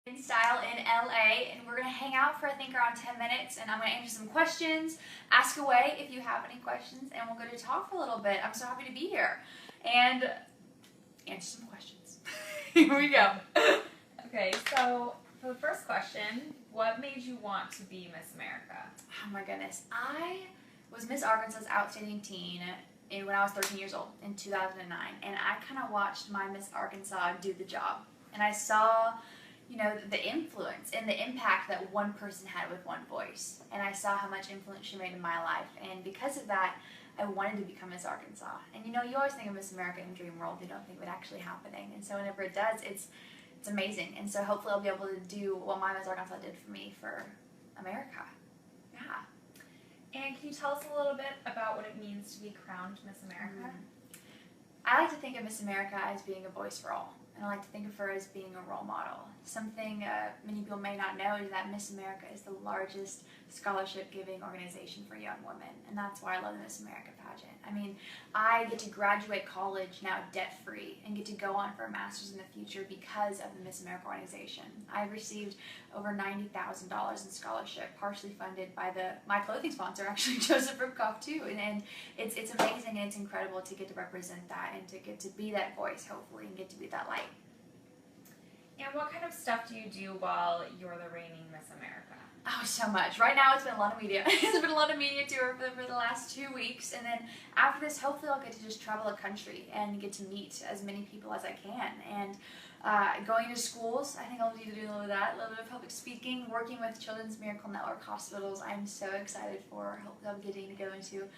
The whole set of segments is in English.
In style in LA, and we're gonna hang out for I think around 10 minutes, and I'm gonna answer some questions. Ask away if you have any questions, and we'll go to talk for a little bit. I'm so happy to be here and answer some questions. Here we go. Okay, so for the first question, what made you want to be Miss America? Oh my goodness, I was Miss Arkansas's Outstanding Teen when I was 13 years old in 2009, and I kind of watched my Miss Arkansas do the job, and I saw the influence and the impact that one person had with one voice. And I saw how much influence she made in my life. And because of that, I wanted to become Miss Arkansas. And you always think of Miss America in the dream world. You don't think of it actually happening. And so whenever it does, it's amazing. And so hopefully I'll be able to do what my Miss Arkansas did for me for America. Yeah. And can you tell us a little bit about what it means to be crowned Miss America? I like to think of Miss America as being a voice for all. And I like to think of her as being a role model. Something many people may not know is that Miss America is the largest scholarship-giving organization for young women, and that's why I love the Miss America pageant. I mean, I get to graduate college now debt-free and get to go on for a master's in the future because of the Miss America organization. I've received over $90,000 in scholarship, partially funded by my clothing sponsor, actually, Joseph Ribkoff, too. And it's amazing and it's incredible to get to represent that and to get to be that voice, hopefully, and get to be that light. And what kind of stuff do you do while you're the reigning Miss America? Oh, so much. Right now it's been a lot of media. It's been a lot of media tour for the last 2 weeks, and then after this hopefully I'll get to just travel the country and get to meet as many people as I can. And going to schools, I think I'll need to do a little of that, a little bit of public speaking, working with Children's Miracle Network hospitals. I'm so excited for. Hopefully I'm getting to go into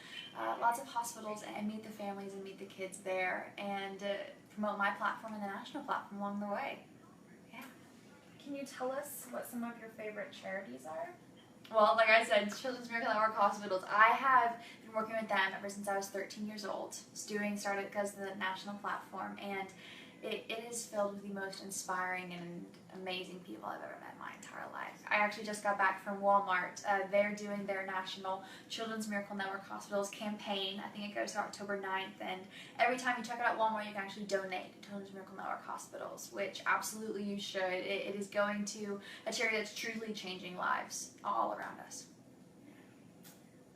lots of hospitals and meet the families and meet the kids there, and promote my platform and the national platform along the way. Can you tell us what some of your favorite charities are? Well, like I said, Children's Miracle Network hospitals. I have been working with them ever since I was 13 years old. Started because of the national platform, and it is filled with the most inspiring and amazing people I've ever met in my entire life. I actually just got back from Walmart. They're doing their national Children's Miracle Network Hospitals campaign. I think it goes to October 9th, and every time you check it out at Walmart, you can actually donate to Children's Miracle Network Hospitals, which absolutely you should. It is going to a charity that's truly changing lives all around us.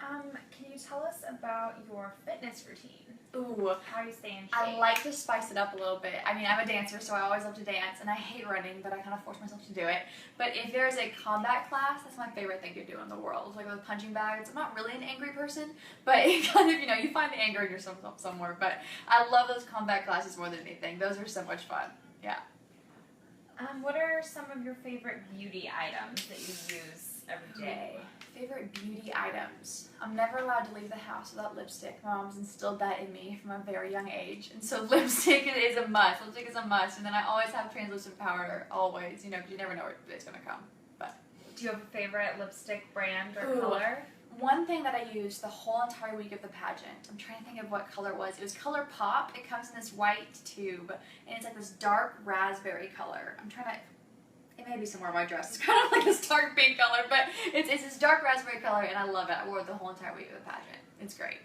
Can you tell us about your fitness routine? Ooh. How you stay in shape? I like to spice it up a little bit. I mean, I'm a dancer, so I always love to dance, and I hate running, but I kind of force myself to do it. But if there's a combat class, that's my favorite thing to do in the world. Like with punching bags. I'm not really an angry person, but it kind of, you find the anger in yourself somewhere. But I love those combat classes more than anything. Those are so much fun. Yeah. What are some of your favorite beauty items that you use every day? Favorite beauty items. I'm never allowed to leave the house without lipstick. My mom's instilled that in me from a very young age, and so lipstick is a must. Lipstick is a must, and then I always have translucent powder, always, because you never know where it's going to come. But do you have a favorite lipstick brand or color? One thing that I used the whole entire week of the pageant, I'm trying to think of what color it was. It was Color Pop. It comes in this white tube, and it's like this dark raspberry color. It may be somewhere in my dress. It's kind of like this dark pink color, but it's this dark raspberry color, and I love it. I wore it the whole entire week of the pageant. It's great.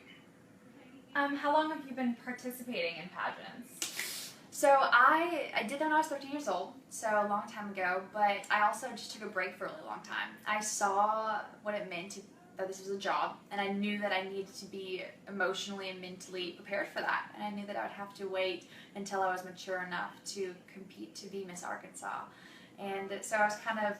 How long have you been participating in pageants? So I did that when I was 13 years old, so a long time ago, but I also just took a break for a really long time. I saw what it meant that this was a job, and I knew that I needed to be emotionally and mentally prepared for that, and I knew that I would have to wait until I was mature enough to compete to be Miss Arkansas. And so I was kind of,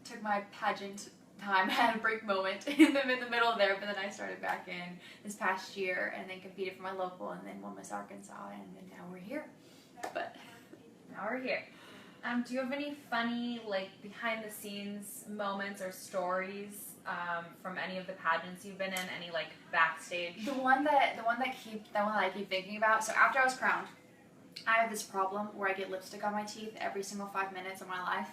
took my pageant time, had a break moment in the middle there, but then I started back in this past year and then competed for my local and then won Miss Arkansas, and then now we're here. But now we're here. Do you have any funny, behind the scenes moments or stories from any of the pageants you've been in? Any backstage? The one that I keep thinking about. So after I was crowned, I have this problem where I get lipstick on my teeth every single 5 minutes of my life.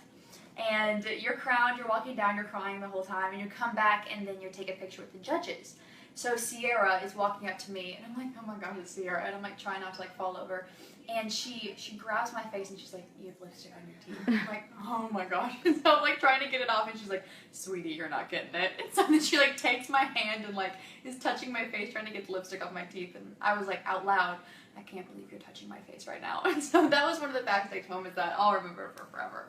And you're crowned, you're walking down, you're crying the whole time, and you come back and then you take a picture with the judges. So Sierra is walking up to me, and I'm like, oh my gosh, it's Sierra, and I'm trying not to fall over. And she grabs my face and she's like, you have lipstick on your teeth. And I'm like, oh my gosh. And so I'm trying to get it off, and she's like, sweetie, you're not getting it. And so then she takes my hand and is touching my face, trying to get the lipstick off my teeth. And I was out loud, I can't believe you're touching my face right now. And so that was one of the backstage moments that I'll remember for forever.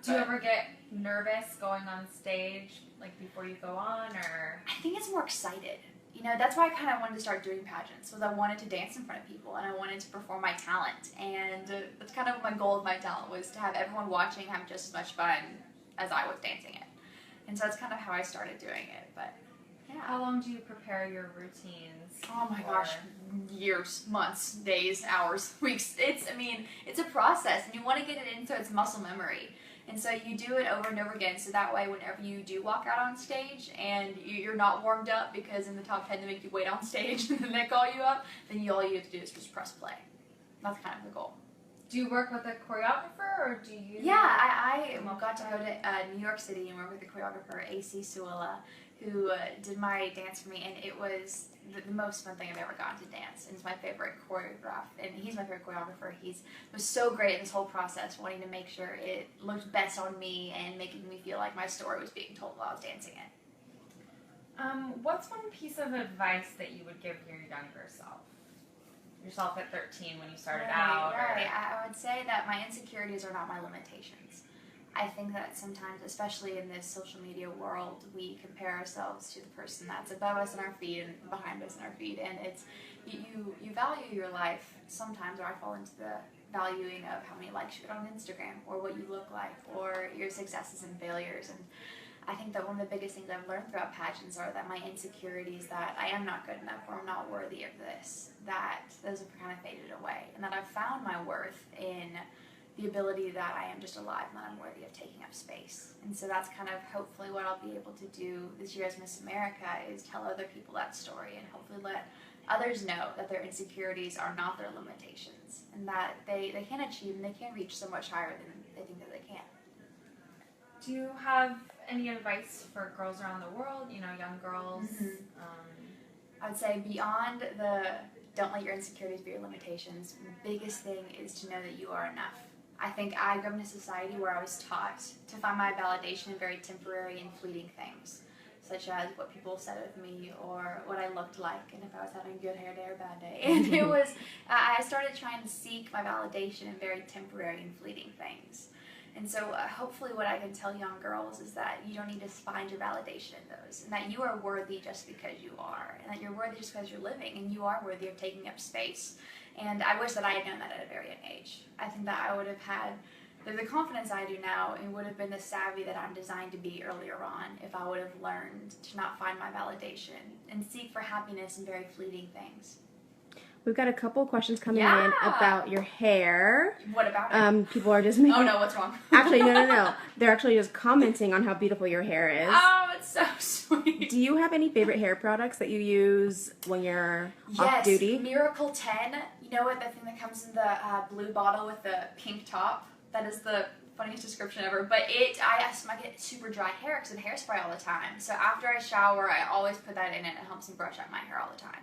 Do you ever get nervous going on stage, like before you go on, or? I think it's more excited. You know, that's why I kind of wanted to start doing pageants, was I wanted to dance in front of people and I wanted to perform my talent. And that's kind of my goal of my talent, was to have everyone watching have just as much fun as I was dancing it. And so that's kind of how I started doing it. But yeah. How long do you prepare your routines? Oh my gosh, years, months, days, hours, weeks. It's a process, and you want to get it in so it's muscle memory. And so you do it over and over again, so that way whenever you do walk out on stage and you're not warmed up because in the top 10 they make you wait on stage and then they call you up, then all you have to do is just press play. That's kind of the goal. Do you work with a choreographer, or do you? Yeah, I got to go to New York City and work with the choreographer AC Suella, who did my dance for me, and it was the most fun thing I've ever gotten to dance. And he's my favorite choreographer, and he's my favorite choreographer. He was so great in this whole process, wanting to make sure it looked best on me and making me feel like my story was being told while I was dancing it. What's one piece of advice that you would give your younger self? Yourself at 13 when you started out? Right. I would say that my insecurities are not my limitations. I think that sometimes, especially in this social media world, we compare ourselves to the person that's above us in our feed and behind us in our feed, and it's you value your life sometimes, or I fall into the valuing of how many likes you get on Instagram, or what you look like, or your successes and failures. And I think that one of the biggest things I've learned throughout pageants are that my insecurities that I am not good enough, or I'm not worthy of this, that those have kind of faded away, and that I've found my worth in the ability that I am just alive and that I'm worthy of taking up space. And so that's kind of hopefully what I'll be able to do this year as Miss America, is tell other people that story and hopefully let others know that their insecurities are not their limitations, and that they can achieve and they can reach so much higher than they think that they can. Do you have any advice for girls around the world, young girls? I would say beyond the don't let your insecurities be your limitations, the biggest thing is to know that you are enough. I think I grew up in a society where I was taught to find my validation in very temporary and fleeting things, such as what people said of me or what I looked like, and if I was having a good hair day or a bad day. And I started trying to seek my validation in very temporary and fleeting things. And so hopefully what I can tell young girls is that you don't need to find your validation in those, and that you are worthy just because you are, and that you're worthy just because you're living, and you are worthy of taking up space. And I wish that I had known that at a very young age. I think that I would have had the confidence I do now, and would have been the savvy that I'm designed to be earlier on if I would have learned to not find my validation and seek for happiness in very fleeting things. We've got a couple questions coming in about your hair. What about it? People are just making... Oh, no, what's wrong? Actually, no. They're actually just commenting on how beautiful your hair is. Oh, it's so sweet. Do you have any favorite hair products that you use when you're off duty? Yes, Miracle 10. You know what? The thing that comes in the blue bottle with the pink top? That is the funniest description ever. But I get super dry hair because of hairspray all the time. So after I shower, I always put that in, and it helps me brush out my hair all the time.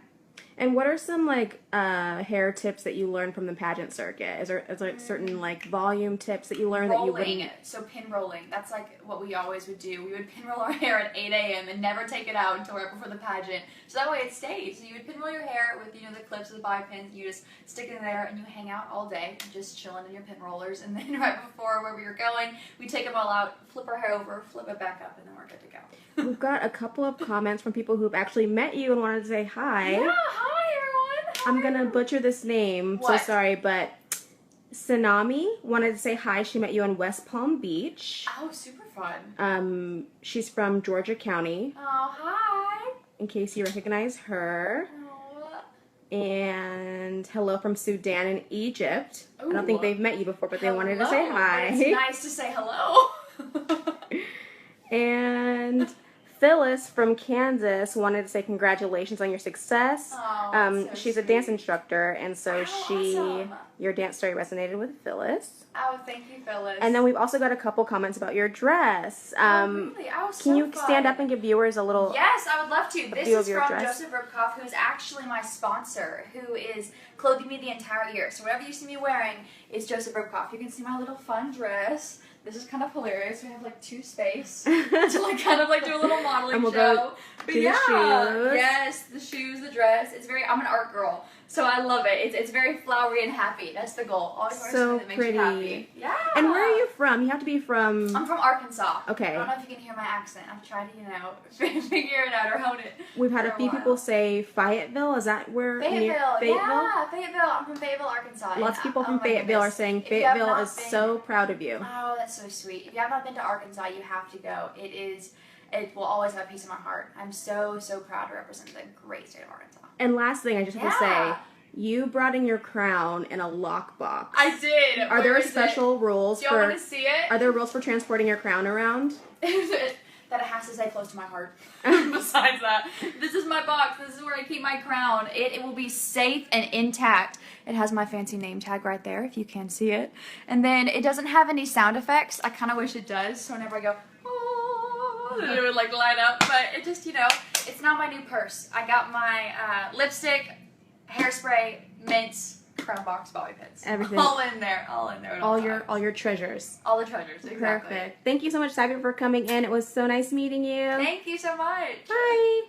And what are some hair tips that you learned from the pageant circuit? Is there certain volume tips that you learned that you wouldn't? So pin rolling. That's like what we always would do. We would pin roll our hair at 8 a.m. and never take it out until right before the pageant. So that way it stays. So you would pin roll your hair with the clips of the bobby pins. You just stick it in there and you hang out all day, just chilling in your pin rollers. And then right before wherever you're going, we take them all out, flip our hair over, flip it back up, and then we're good to go. We've got a couple of comments from people who've actually met you and wanted to say hi. Yeah, hi everyone. Hi. I'm gonna butcher this name, What? so sorry, but Sanami wanted to say hi. She met you in West Palm Beach. Oh, super fun. She's from Georgia County, Oh, hi. in case you recognize her. Oh. And hello from Sudan and Egypt. Ooh. I don't think they've met you before, but they wanted to say hi. It's nice to say hello. And Phyllis from Kansas wanted to say congratulations on your success. Oh, so she's a sweet. dance instructor, and so awesome. your dance story resonated with Phyllis. Oh, thank you, Phyllis. And then we've also got a couple comments about your dress. Really? Oh, so Can you fun. stand up and give viewers a little... Yes, I would love to. This view is of your from dress? Joseph Ribkoff, who is actually my sponsor, who is clothing me the entire year. So whatever you see me wearing is Joseph Ribkoff. You can see my little fun dress. This is kind of hilarious. We have like 2 space to kind of do a little modeling And we'll show. go But to the shoes. Yes, the shoes, the dress. I'm an art girl. So I love it. It's very flowery and happy. That's the goal. Always wear So something that makes pretty. you happy. Yeah. And where are you from? You have to be from. I'm from Arkansas. Okay. I don't know if you can hear my accent. I'm trying to, figure it out or hone it. We've had for a a few while. people say Fayetteville. Is that where? Fayetteville. Fayetteville? Yeah, Fayetteville. I'm from Fayetteville, Arkansas. Lots of people from Oh my Fayetteville are goodness. saying If you have Fayetteville not is been- so proud of you. Oh, that's so sweet. If you have not been to Arkansas, you have to go. It will always have a piece of my heart. I'm so proud to represent the great state of Arkansas. And last thing I just want to say, Yeah. you brought in your crown in a lockbox. I did. Are there special rules Do y'all want for? to see it? Are there rules for transporting your crown around? That it has to stay close to my heart. Besides that, this is my box. This is where I keep my crown. It will be safe and intact. It has my fancy name tag right there, if you can see it. And then it doesn't have any sound effects. I kind of wish it does. So whenever I go, oh, it would like light up. But it just, it's not my new purse. I got my lipstick, hairspray, mints, crown box, bobby pins. Everything. All in there. All in there. At All times. your treasures. All the treasures. Exactly. Perfect. Thank you so much, Sabby, for coming in. It was so nice meeting you. Thank you so much. Bye.